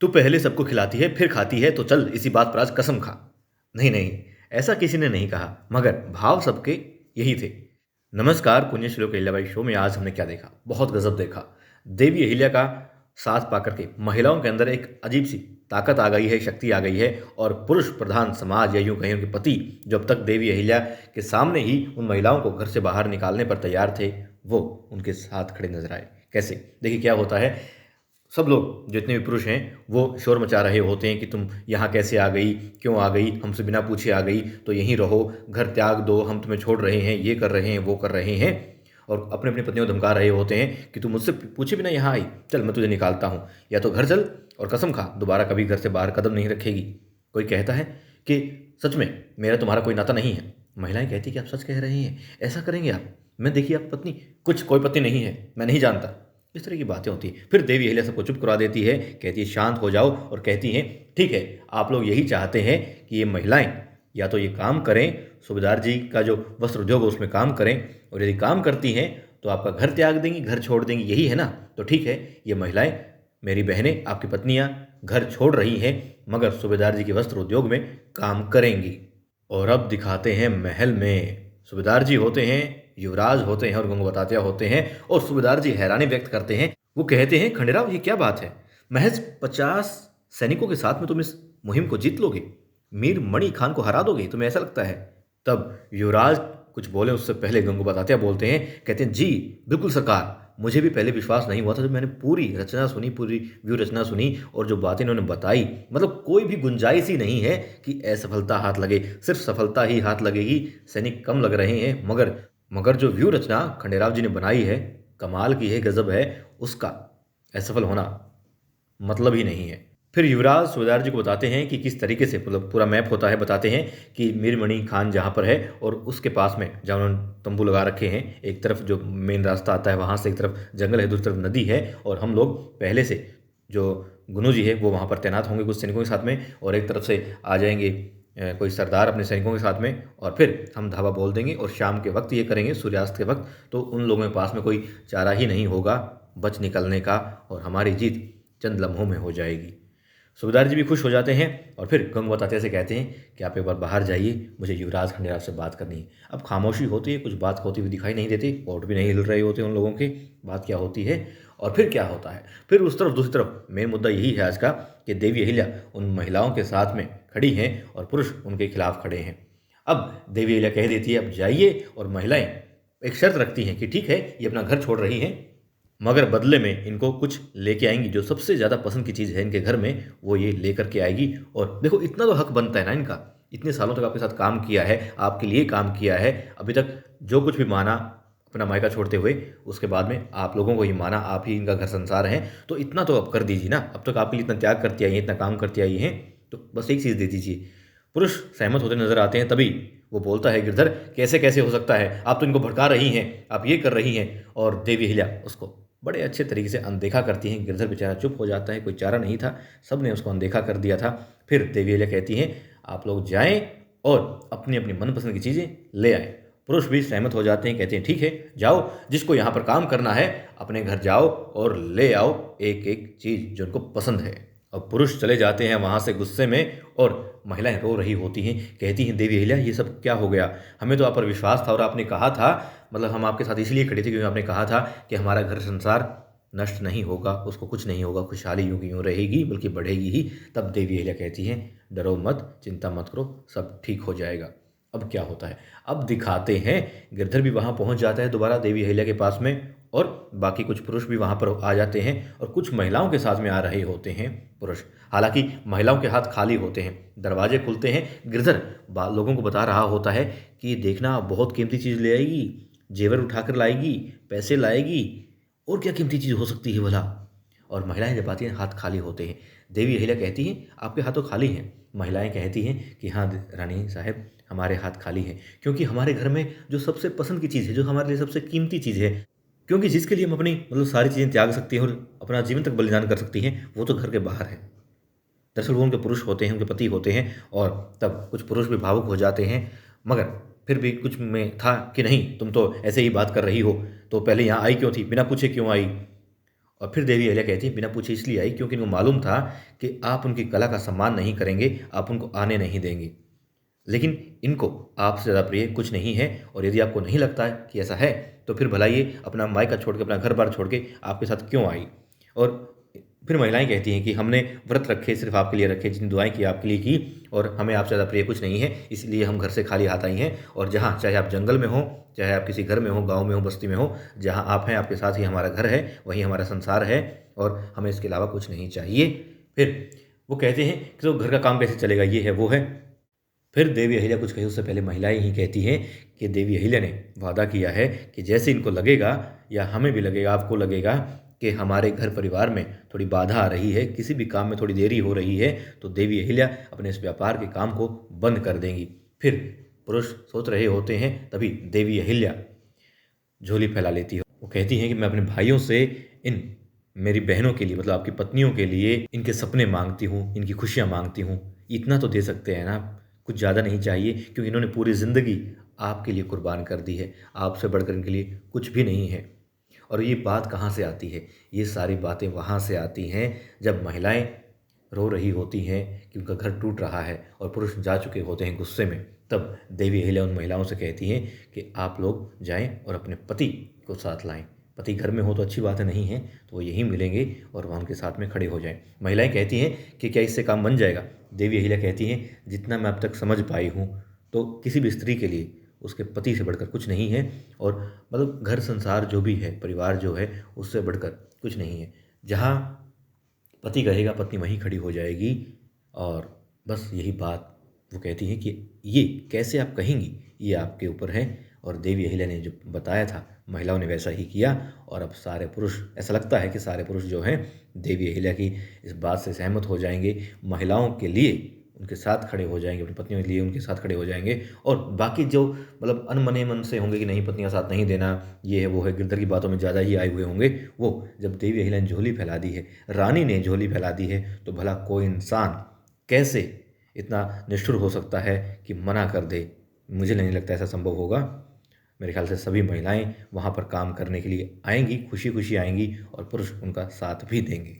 तू पहले सबको खिलाती है फिर खाती है, तो चल इसी बात पर आज कसम खा। नहीं नहीं, ऐसा किसी ने नहीं कहा, मगर भाव सबके यही थे। नमस्कार, पुण्य श्लोक अहिल्याबाई शो में आज हमने क्या देखा? बहुत गजब देखा। देवी अहिल्या का साथ पाकर के महिलाओं के अंदर एक अजीब सी ताकत आ गई है, शक्ति आ गई है। और पुरुष प्रधान समाज, या यूं कहें उनके पति, जो अब तक देवी अहिल्या के सामने ही उन महिलाओं को घर से बाहर निकालने पर तैयार थे, वो उनके साथ खड़े नजर आए। कैसे? देखिए क्या होता है। सब लोग जितने भी पुरुष हैं वो शोर मचा रहे होते हैं कि तुम यहाँ कैसे आ गई, क्यों आ गई, हमसे बिना पूछे आ गई, तो यहीं रहो, घर त्याग दो, हम तुम्हें छोड़ रहे हैं, ये कर रहे हैं, वो कर रहे हैं। और अपने अपनी पत्नियों को धमका रहे होते हैं कि तू मुझसे पूछे बिना यहाँ आई, चल मैं तुझे निकालता हूँ, या तो घर चल और कसम खा दोबारा कभी घर से बाहर कदम नहीं रखेगी। कोई कहता है कि सच में मेरा तुम्हारा कोई नाता नहीं है। महिलाएं कहती कि आप सच कह रहे हैं, ऐसा करेंगे आप? मैं देखिए आप पत्नी, कुछ कोई पत्नी नहीं है, मैं नहीं जानता। इस तरह की बातें होती हैं। फिर देवी अहिल्या सबको चुप करवा देती है, कहती है शांत हो जाओ, और कहती हैं ठीक है, आप लोग यही चाहते हैं कि ये महिलाएं या तो ये काम करें, सूबेदार जी का जो वस्त्र उद्योग है उसमें काम करें, और यदि काम करती हैं तो आपका घर त्याग देंगी, घर छोड़ देंगी, यही है ना? तो ठीक है, ये महिलाएं, मेरी बहनें, आपकी पत्नियां घर छोड़ रही हैं, मगर सूबेदार जी के वस्त्र उद्योग में काम करेंगी। और अब दिखाते हैं महल में। सूबेदार जी होते हैं, युवराज होते हैं और गंगोबतातिया होते हैं, और सूबेदार जी हैरानी व्यक्त करते हैं। वो कहते हैं खंडेराव, ये क्या बात है? महज 50 सैनिकों के साथ में तुम इस मुहिम को जीत लोगे, मीर मणि खान को हरा दोगे, तुम्हें ऐसा लगता है? तब युवराज कुछ बोले उससे पहले गंगोबतातिया बोलते हैं, कहते हैं जी बिल्कुल सरकार, मुझे भी पहले विश्वास नहीं हुआ था जब मैंने पूरी रचना सुनी, पूरी व्यू रचना सुनी, और जो बातें इन्होंने बताई, मतलब कोई भी गुंजाइश ही नहीं है कि असफलता हाथ लगे, सिर्फ सफलता ही हाथ लगेगी। सैनिक कम लग रहे हैं, मगर मगर जो व्यू रचना खंडेराव जी ने बनाई है, कमाल की है, गजब है, उसका असफल होना मतलब ही नहीं है। फिर युवराज सूबेदार जी को बताते हैं कि किस तरीके से मतलब पूरा मैप होता है, बताते हैं कि मीर मणि खान जहाँ पर है और उसके पास में जहाँ उन्होंने तंबू लगा रखे हैं, एक तरफ जो मेन रास्ता आता है वहाँ से एक तरफ जंगल है, दूसरी तरफ नदी है, और हम लोग पहले से जो गुनु जी है वो वहाँ पर तैनात होंगे कुछ सैनिकों के साथ में, और एक तरफ से आ जाएंगे कोई सरदार अपने सैनिकों के साथ में, और फिर हम धावा बोल देंगे और शाम के वक्त ये करेंगे, सूर्यास्त के वक्त, तो उन लोगों के पास में कोई चारा ही नहीं होगा बच निकलने का, और हमारी जीत चंद लम्हों में हो जाएगी। सूबेदार जी भी खुश हो जाते हैं, और फिर गंगोबतातिया से कहते हैं कि आप एक बार बाहर जाइए, मुझे युवराज खंडेराव से बात करनी है। अब खामोशी होती है, कुछ बात होती हुई दिखाई नहीं देती, वोट भी नहीं हिल रहे होते उन लोगों के, बात क्या होती है और फिर क्या होता है। फिर उस तरफ दूसरी तरफ मेन मुद्दा यही है आज का, कि देवी अहिल्या उन महिलाओं के साथ में खड़ी हैं और पुरुष उनके खिलाफ खड़े हैं। अब देवी अहिल्या कह देती है अब जाइए, और महिलाएं एक शर्त रखती हैं कि ठीक है, ये अपना घर छोड़ रही हैं, मगर बदले में इनको कुछ लेके आएंगी, जो सबसे ज़्यादा पसंद की चीज़ है इनके घर में वो ये लेकर के आएगी। और देखो इतना तो हक बनता है ना इनका, इतने सालों तक आपके साथ काम किया है, आपके लिए काम किया है, अभी तक जो कुछ भी माना अपना मायका छोड़ते हुए, उसके बाद में आप लोगों को ही माना, आप ही इनका घर संसार हैं, तो इतना तो अब कर दीजिए ना। अब तक आपके लिए इतना त्याग करती आई हैं, इतना काम करती आई हैं, तो बस एक चीज़ दे दीजिए। पुरुष सहमत होते नजर आते हैं, तभी वो बोलता है गिरधर, कैसे कैसे हो सकता है, आप तो इनको भड़का रही हैं, आप ये कर रही हैं। और देवी अहिल्या उसको बड़े अच्छे तरीके से अनदेखा करती हैं। गिरधर बेचारा चुप हो जाता है, कोई चारा नहीं था, सब ने उसको अनदेखा कर दिया था। फिर देवी अहिल्या कहती हैं आप लोग जाएं और अपनी अपनी मनपसंद की चीज़ें ले आएं। पुरुष भी सहमत हो जाते हैं, कहते हैं ठीक है जाओ, जिसको यहाँ पर काम करना है अपने घर जाओ और ले आओ एक एक चीज़ जो उनको पसंद है। अब पुरुष चले जाते हैं वहाँ से गुस्से में, और महिलाएं रो रही होती हैं, कहती हैं देवी अहिल्या ये सब क्या हो गया, हमें तो आप पर विश्वास था, और आपने कहा था, मतलब हम आपके साथ इसलिए खड़े थे क्योंकि आपने कहा था कि हमारा घर संसार नष्ट नहीं होगा, उसको कुछ नहीं होगा, खुशहाली यूं की यूं रहेगी, बल्कि बढ़ेगी ही। तब देवी अहिल्या कहती हैं डरो मत, चिंता मत करो, सब ठीक हो जाएगा। अब क्या होता है, अब दिखाते हैं गिरधर भी वहाँ पहुँच जाता है दोबारा देवी अहिल्या के पास में, और बाकी कुछ पुरुष भी वहाँ पर आ जाते हैं, और कुछ महिलाओं के साथ में आ रहे होते हैं पुरुष। हालांकि महिलाओं के हाथ खाली होते हैं, दरवाजे खुलते हैं, गिरधर लोगों को बता रहा होता है कि देखना बहुत कीमती चीज़ ले आएगी, जेवर उठाकर लाएगी, पैसे लाएगी, और क्या कीमती चीज़ हो सकती है भला। और महिलाएं जब आती हैं हाथ खाली होते हैं। देवी अहिल्या कहती हैं आपके हाथों खाली हैं। महिलाएं कहती हैं कि हाँ रानी साहब, हमारे हाथ खाली हैं, क्योंकि हमारे घर में जो सबसे पसंद की चीज़ है, जो हमारे लिए सबसे कीमती चीज़ है, क्योंकि जिसके लिए हम अपनी मतलब सारी चीज़ें त्याग सकती हैं और अपना जीवन तक बलिदान कर सकती हैं, वो तो घर के बाहर है। दरअसल वो उनके पुरुष होते हैं, उनके पति होते हैं। और तब कुछ पुरुष भी भावुक हो जाते हैं, मगर फिर भी कुछ में था कि नहीं, तुम तो ऐसे ही बात कर रही हो, तो पहले यहाँ आई क्यों थी, बिना पूछे क्यों आई। और फिर देवी अहिल्या कहती हैं बिना पूछे इसलिए आई क्योंकि इनको मालूम था कि आप उनकी कला का सम्मान नहीं करेंगे, आप उनको आने नहीं देंगे। लेकिन इनको आपसे ज़्यादा प्रिय कुछ नहीं है और यदि आपको नहीं लगता है कि ऐसा है, तो फिर भला ये अपना मायका छोड़ के, अपना घर-बार छोड़ के आपके साथ क्यों आई? और फिर महिलाएँ कहती हैं कि हमने व्रत रखे, सिर्फ़ आपके लिए रखे, जितनी दुआएँ की आपके लिए की और हमें आपसे ज़्यादा प्रिय कुछ नहीं है, इसलिए हम घर से खाली हाथ आई हैं और जहाँ चाहे आप जंगल में हों, चाहे आप किसी घर में हों, गाँव में हों, बस्ती में हों, जहाँ आप हैं, आपके साथ ही हमारा घर है, वही हमारा संसार है और हमें इसके अलावा कुछ नहीं चाहिए। फिर वो कहते हैं कि तो घर का काम कैसे चलेगा? ये है, वो है। फिर देवी अहिल्या कुछ कहे उससे पहले महिलाएं ही कहती हैं कि देवी अहिल्या ने वादा किया है कि जैसे इनको लगेगा या हमें भी लगेगा, आपको लगेगा कि हमारे घर परिवार में थोड़ी बाधा आ रही है, किसी भी काम में थोड़ी देरी हो रही है, तो देवी अहिल्या अपने इस व्यापार के काम को बंद कर देंगी। फिर पुरुष सोच रहे होते हैं, तभी देवी अहिल्या झोली फैला लेती है। वो कहती हैं कि मैं अपने भाइयों से इन मेरी बहनों के लिए, मतलब आपकी पत्नियों के लिए इनके सपने मांगती हूँ, इनकी खुशियाँ मांगती हूँ। इतना तो दे सकते हैं ना, कुछ ज़्यादा नहीं चाहिए, क्योंकि इन्होंने पूरी ज़िंदगी आपके लिए कुर्बान कर दी है। आपसे बढ़कर इनके लिए कुछ भी नहीं है। और ये बात कहाँ से आती है? ये सारी बातें वहाँ से आती हैं जब महिलाएं रो रही होती हैं कि उनका घर टूट रहा है और पुरुष जा चुके होते हैं गुस्से में। तब देवी अहिल्या उन महिलाओं से कहती हैं कि आप लोग जाएं और अपने पति को साथ लाएं। पति घर में हो तो अच्छी बात है, नहीं है तो वो यहीं मिलेंगे और वहाँ उनके साथ में खड़े हो जाएं। महिलाएं कहती हैं कि क्या इससे काम बन जाएगा? देवी अहिल्या कहती हैं जितना मैं अब तक समझ पाई हूँ, तो किसी भी स्त्री के लिए उसके पति से बढ़कर कुछ नहीं है और मतलब घर संसार जो भी है, परिवार जो है, उससे बढ़कर कुछ नहीं है। जहाँ पति कहेगा पत्नी वहीं खड़ी हो जाएगी और बस यही बात वो कहती हैं कि ये कैसे आप कहेंगी, ये आपके ऊपर है। और देवी अहिल्या ने जो बताया था, महिलाओं ने वैसा ही किया और अब सारे पुरुष, ऐसा लगता है कि सारे पुरुष जो हैं देवी अहिल्या की इस बात से सहमत हो जाएंगे, महिलाओं के लिए उनके साथ खड़े हो जाएंगे, अपनी पत्नियों के लिए उनके साथ खड़े हो जाएंगे। और बाकी जो मतलब अनमने मन से होंगे कि नहीं पत्नियां साथ नहीं देना, ये है वो है, गिरधर की बातों में ज़्यादा ही आए हुए होंगे, वो जब देवी अहिल्या ने झोली फैला दी है, रानी ने झोली फैला दी है, तो भला कोई इंसान कैसे इतना निष्ठुर हो सकता है कि मना कर दे? मुझे नहीं लगता ऐसा संभव होगा। मेरे ख्याल से सभी महिलाएं वहाँ पर काम करने के लिए आएंगी, खुशी खुशी आएंगी और पुरुष उनका साथ भी देंगे।